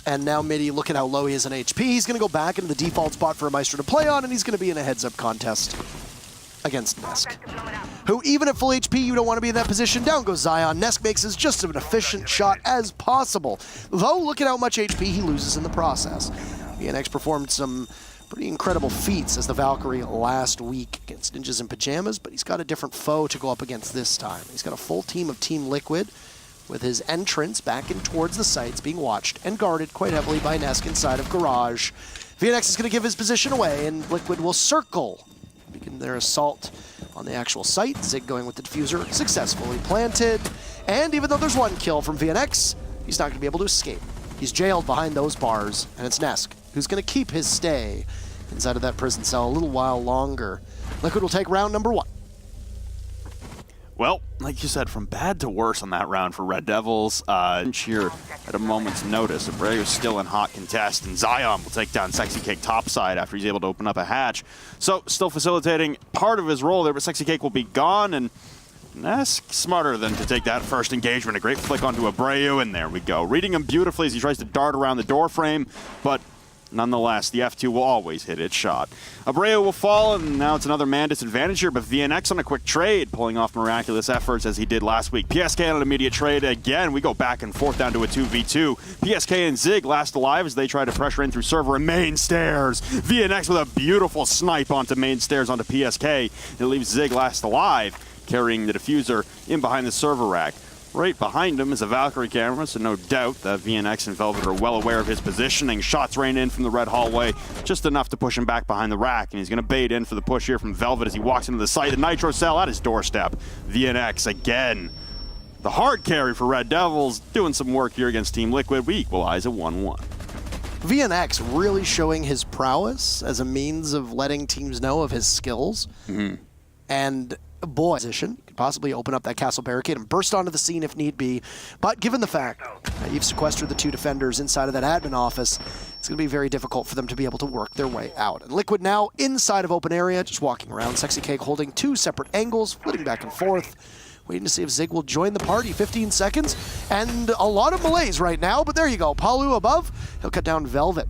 And now MIDI, look at how low he is in HP. He's going to go back into the default spot for a Maestro to play on, and he's going to be in a heads-up contest against Nesk, who, even at full HP, you don't want to be in that position. Down goes Zion. Nesk makes as just an efficient shot as possible. Though, look at how much HP he loses in the process. VNX performed some pretty incredible feats as the Valkyrie last week against Ninjas in Pajamas, but he's got a different foe to go up against this time. He's got a full team of Team Liquid, with his entrance back in towards the sites being watched and guarded quite heavily by Nesk inside of Garage. VNX is going to give his position away, and Liquid will circle, begin their assault on the actual site. Zig going with the diffuser, successfully planted, and even though there's one kill from VNX, he's not going to be able to escape. He's jailed behind those bars, and it's Nesk who's going to keep his stay inside of that prison cell a little while longer. Liquid will take round number 1. Well, like you said, from bad to worse on that round for Red Devils. Here at a moment's notice. Abreu's still in hot contest, and Zion will take down Sexy Cake topside after he's able to open up a hatch. So, still facilitating part of his role there, but Sexy Cake will be gone, and Nesk smarter than to take that first engagement. A great flick onto Abreu, and there we go. Reading him beautifully as he tries to dart around the door frame, but nonetheless, the F2 will always hit its shot. Abreu will fall, and now it's another man disadvantage here, but VNX on a quick trade, pulling off miraculous efforts as he did last week. PSK on an immediate trade again. We go back and forth down to a 2v2. PSK and Zig last alive as they try to pressure in through server and main stairs. VNX with a beautiful snipe onto main stairs onto PSK. It leaves Zig last alive, carrying the diffuser in behind the server rack. Right behind him is a Valkyrie camera, so no doubt that VNX and Velvet are well aware of his positioning. Shots rain in from the red hallway, just enough to push him back behind the rack, and he's going to bait in for the push here from Velvet as he walks into the site. The Nitro Cell at his doorstep. VNX again. The hard carry for Red Devils, doing some work here against Team Liquid. We equalize at 1-1. VNX really showing his prowess as a means of letting teams know of his skills. And boy, position could possibly open up that castle barricade and burst onto the scene if need be. But given the fact that you've sequestered the 2 defenders inside of that admin office, it's going to be very difficult for them to be able to work their way out. And Liquid now inside of open area, just walking around. Sexy Cake holding 2 separate angles, flitting back and forth, waiting to see if Zig will join the party. 15 seconds, and a lot of melees right now, but there you go. Palu above, he'll cut down Velvet.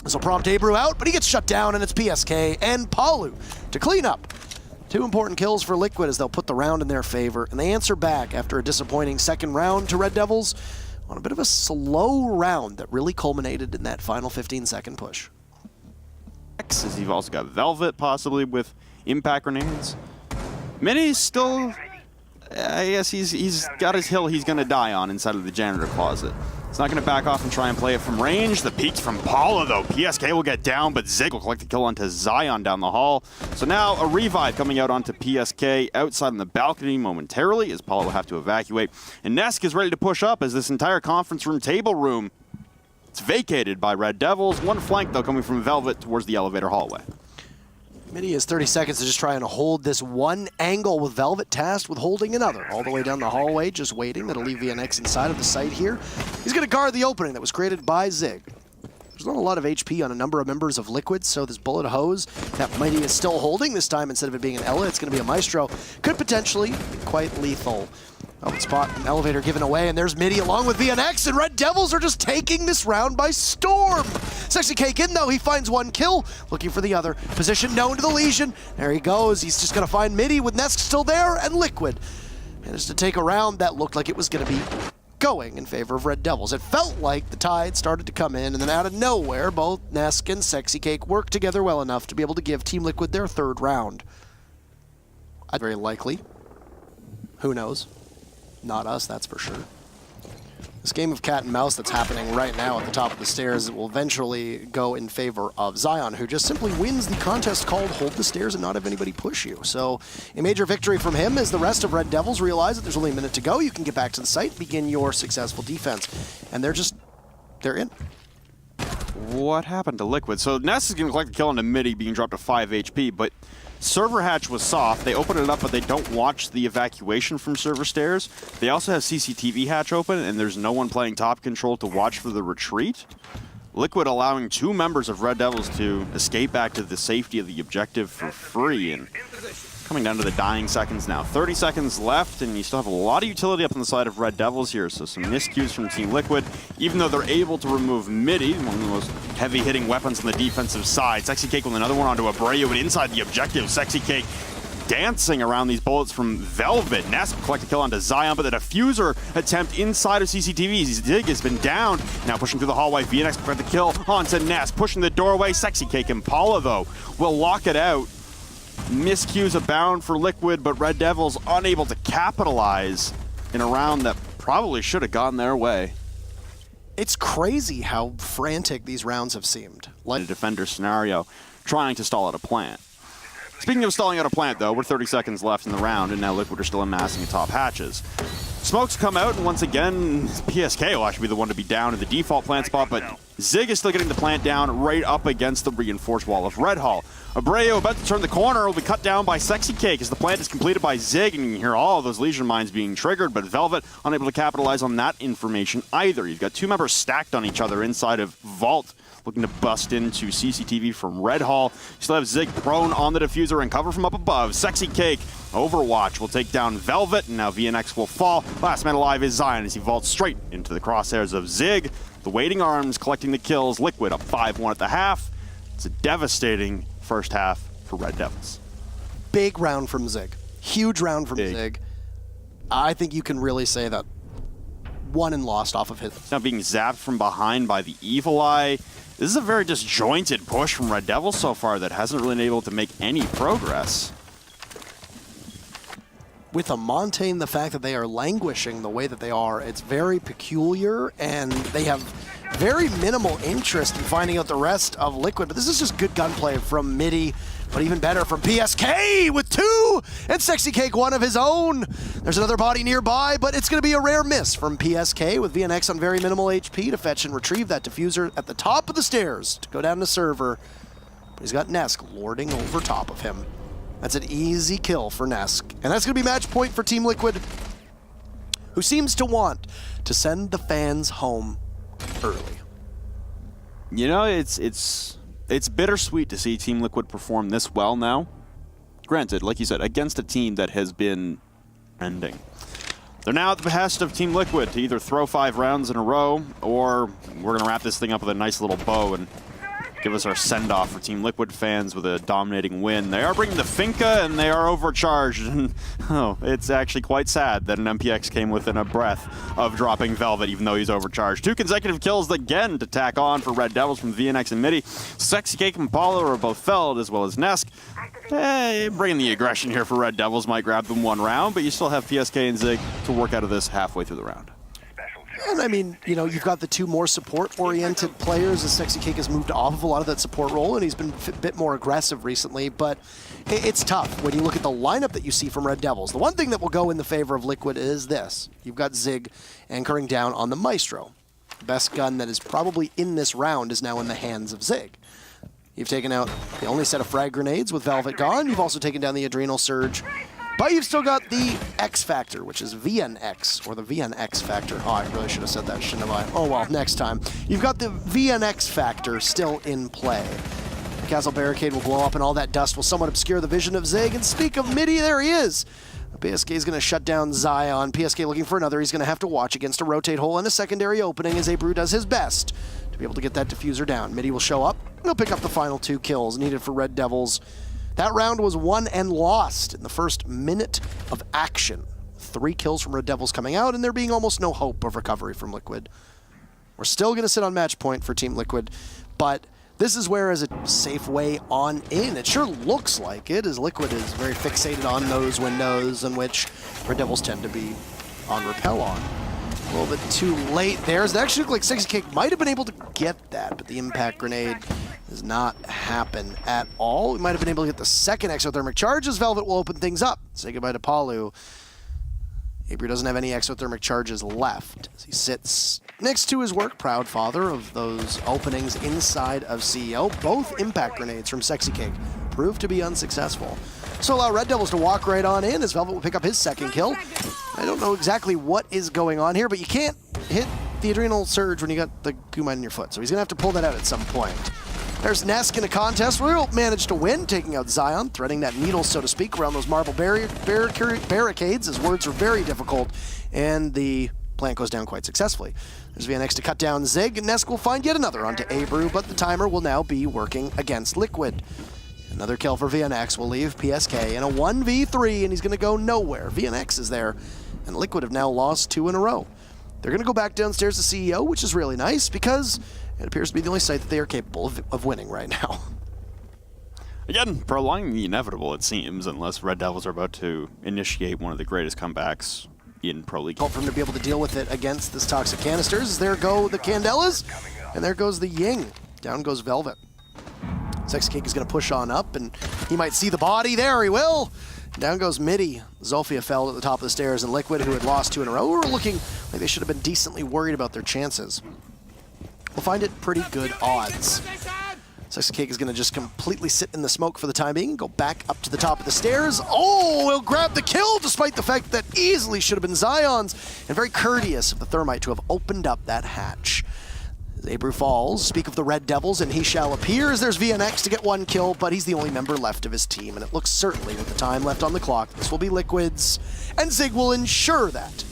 This will prompt Abreu out, but he gets shut down, and it's PSK and Palu to clean up. 2 important kills for Liquid as they'll put the round in their favor, and they answer back after a disappointing second round to Red Devils on a bit of a slow round that really culminated in that final 15-second push. As you've also got Velvet possibly with impact grenades. Mini's still, I guess he's got his hill he's going to die on inside of the janitor closet. He's not going to back off and try and play it from range. The peeks from Paula, though. PSK will get down, but Zig will collect the kill onto Zion down the hall. So now a revive coming out onto PSK outside on the balcony momentarily as Paula will have to evacuate. And Nesk is ready to push up as this entire conference room, table room, it's vacated by Red Devils. One flank, though, coming from Velvet towards the elevator hallway. MIDI has 30 seconds to just try and hold this one angle with Velvet, tasked with holding another. All the way down the hallway, just waiting. That'll leave VNX inside of the site here. He's going to guard the opening that was created by Zig. There's not a lot of HP on a number of members of Liquid, so this bullet hose that MIDI is still holding this time, instead of it being an Ela, it's going to be a Maestro. Could potentially be quite lethal. Oh, spot an elevator given away, and there's MIDI along with VNX, and Red Devils are just taking this round by storm. Sexy Cake in, though. He finds one kill, looking for the other. Position known to the Legion. There he goes. He's just going to find MIDI with Nesk still there, and Liquid managed to take a round that looked like it was going to be going in favor of Red Devils. It felt like the tide started to come in, and then out of nowhere, both Nesk and Sexy Cake worked together well enough to be able to give Team Liquid their 3rd round. Very likely. Who knows? Not us, that's for sure. This game of cat and mouse that's happening right now at the top of the stairs will eventually go in favor of Zion, who just simply wins the contest called Hold the Stairs and not have anybody push you. So a major victory from him as the rest of Red Devils realize that there's only a minute to go. You can get back to the site, begin your successful defense. And they're in. What happened to Liquid? So Ness is going to collect the kill on the MIDI, being dropped to 5 HP, but server hatch was soft. They open it up, but they don't watch the evacuation from server stairs. They also have CCTV hatch open, and there's no one playing top control to watch for the retreat. Liquid allowing 2 members of Red Devils to escape back to the safety of the objective for free. And Coming down to the dying seconds now. 30 seconds left, and you still have a lot of utility up on the side of Red Devils here, so some miscues from Team Liquid. Even though they're able to remove MIDI, one of the most heavy-hitting weapons on the defensive side. Sexy Cake with another one onto Abreu, but inside the objective, Sexy Cake dancing around these bullets from Velvet. Ness will collect a kill onto Zion, but the diffuser attempt inside of CCTV. Zig has been down. Now pushing through the hallway. VNX will collect the kill onto Ness. Pushing the doorway. Sexy Cake and Paula, though, will lock it out. Miscues abound for Liquid, but Red Devils unable to capitalize in a round that probably should have gone their way. It's crazy how frantic these rounds have seemed. Like a defender scenario, trying to stall out a plant. Speaking of stalling out a plant, though, we're 30 seconds left in the round, and now Liquid are still amassing atop hatches. Smokes come out, and once again, PSK will actually be the one to be down in the default plant spot, but Zig is still getting the plant down right up against the reinforced wall of Red Hall. Abreu about to turn the corner, will be cut down by Sexy Cake as the plant is completed by Zig, and you can hear all of those Legion mines being triggered, but Velvet unable to capitalize on that information either. You've got two members stacked on each other inside of Vault, looking to bust into CCTV from Red Hall. You still have Zig prone on the diffuser and cover from up above. Sexy Cake, Overwatch will take down Velvet, and now VNX will fall. Last man alive is Zion as he vaults straight into the crosshairs of Zig. The waiting arms collecting the kills. Liquid up 5-1 at the half. It's a devastating first half for Red Devils. Big round from Zig. Huge round from Zig. I think you can really say that won and lost off of his. Now being zapped from behind by the Evil Eye. This is a very disjointed push from Red Devils so far that hasn't really been able to make any progress. With Amante, the fact that they are languishing the way that they are, it's very peculiar, and they have very minimal interest in finding out the rest of Liquid. But this is just good gunplay from MIDI, but even better from PSK with 2, and Sexy Cake 1 of his own. There's another body nearby, but it's going to be a rare miss from PSK with VNX on very minimal HP to fetch and retrieve that diffuser at the top of the stairs to go down to server. But he's got Nesk lording over top of him. That's an easy kill for Nesk. And that's going to be match point for Team Liquid, who seems to want to send the fans home early. You know, it's bittersweet to see Team Liquid perform this well now. Granted, like you said, against a team that has been ending. They're now at the behest of Team Liquid to either throw 5 rounds in a row, or we're going to wrap this thing up with a nice little bow and give us our send-off for Team Liquid fans with a dominating win. They are bringing the Finca, and they are overcharged. And, oh, it's actually quite sad that an MPX came within a breath of dropping Velvet, even though he's overcharged. 2 consecutive kills again to tack on for Red Devils from VNX and MIDI. Sexy Cake and Paula are both felled, as well as Nesk. Bringing the aggression here for Red Devils might grab them 1 round, but you still have PSK and Zig to work out of this halfway through the round. And I mean, you know, you've got the 2 more support-oriented players as Sexy Cake has moved off of a lot of that support role, and he's been a bit more aggressive recently, but it's tough when you look at the lineup that you see from Red Devils. The one thing that will go in the favor of Liquid is this. You've got Zig anchoring down on the Maestro. The best gun that is probably in this round is now in the hands of Zig. You've taken out the only set of frag grenades with Velvet gone. You've also taken down the Adrenal Surge. But you've still got the X Factor, which is VNX, or the VNX Factor. Oh, I really should have said that, shouldn't have I? Oh well, next time. You've got the VNX Factor still in play. The Castle Barricade will blow up and all that dust will somewhat obscure the vision of Zig. And speak of MIDI, there he is. PSK is going to shut down Zion. PSK looking for another. He's going to have to watch against a rotate hole and a secondary opening as Abreu does his best to be able to get that diffuser down. MIDI will show up. He'll pick up the final 2 kills needed for Red Devils. That round was won and lost in the first minute of action. 3 kills from Red Devils coming out, and there being almost no hope of recovery from Liquid. We're still going to sit on match point for Team Liquid, but this is where is a safe way on in. It sure looks like it, as Liquid is very fixated on those windows in which Red Devils tend to be on repel on. A little bit too late there. It actually looked like Sexy Cake might have been able to get that, but the impact grenade does not happen at all. We might have been able to get the second exothermic charge as Velvet will open things up. Say goodbye to Palu. Abreu doesn't have any exothermic charges left as he sits next to his work, proud father of those openings inside of CEO. Both impact grenades from Sexy Cake proved to be unsuccessful. So allow Red Devils to walk right on in as Velvet will pick up his second kill. I don't know exactly what is going on here, but you can't hit the Adrenal Surge when you got the goo mine in your foot. So he's going to have to pull that out at some point. There's Nesk in a contest. Real managed to win, taking out Zion, threading that needle, so to speak, around those marble barricades. His words are very difficult, and the plant goes down quite successfully. There's VNX to cut down Zig. Nesk will find yet another onto Abrew, but the timer will now be working against Liquid. Another kill for VNX will leave PSK in a 1v3, and he's going to go nowhere. VNX is there, and Liquid have now lost 2 in a row. They're going to go back downstairs to CEO, which is really nice because it appears to be the only site that they are capable of winning right now. Again, prolonging the inevitable, it seems, unless Red Devils are about to initiate one of the greatest comebacks in Pro League. Hope for him to be able to deal with it against this Toxic Canisters. There go the Candelas, and there goes the Ying. Down goes Velvet. SexyCake is going to push on up, and he might see the body. There he will. Down goes Midi. Zofia fell at the top of the stairs, and Liquid, who had lost 2 in a row, were looking like they should have been decently worried about their chances. We'll find it pretty good odds. SexyCake is going to just completely sit in the smoke for the time being, go back up to the top of the stairs. Oh, he'll grab the kill, despite the fact that easily should have been Zion's, and very courteous of the Thermite to have opened up that hatch. As Abrew falls, speak of the Red Devils, and he shall appear as there's VNX to get 1 kill, but he's the only member left of his team, and it looks certainly with the time left on the clock, this will be Liquid's, and Zig will ensure that,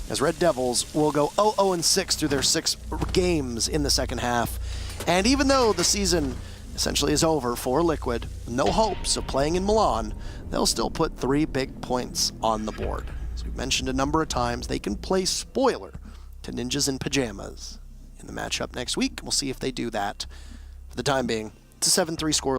as Red Devils will go 0-6 through their 6 games in the second half. And even though the season essentially is over for Liquid, no hopes of playing in Milan, they'll still put 3 big points on the board. As we've mentioned a number of times, they can play spoiler to Ninjas in Pajamas in the matchup next week. We'll see if they do that. For the time being, it's a 7-3 score.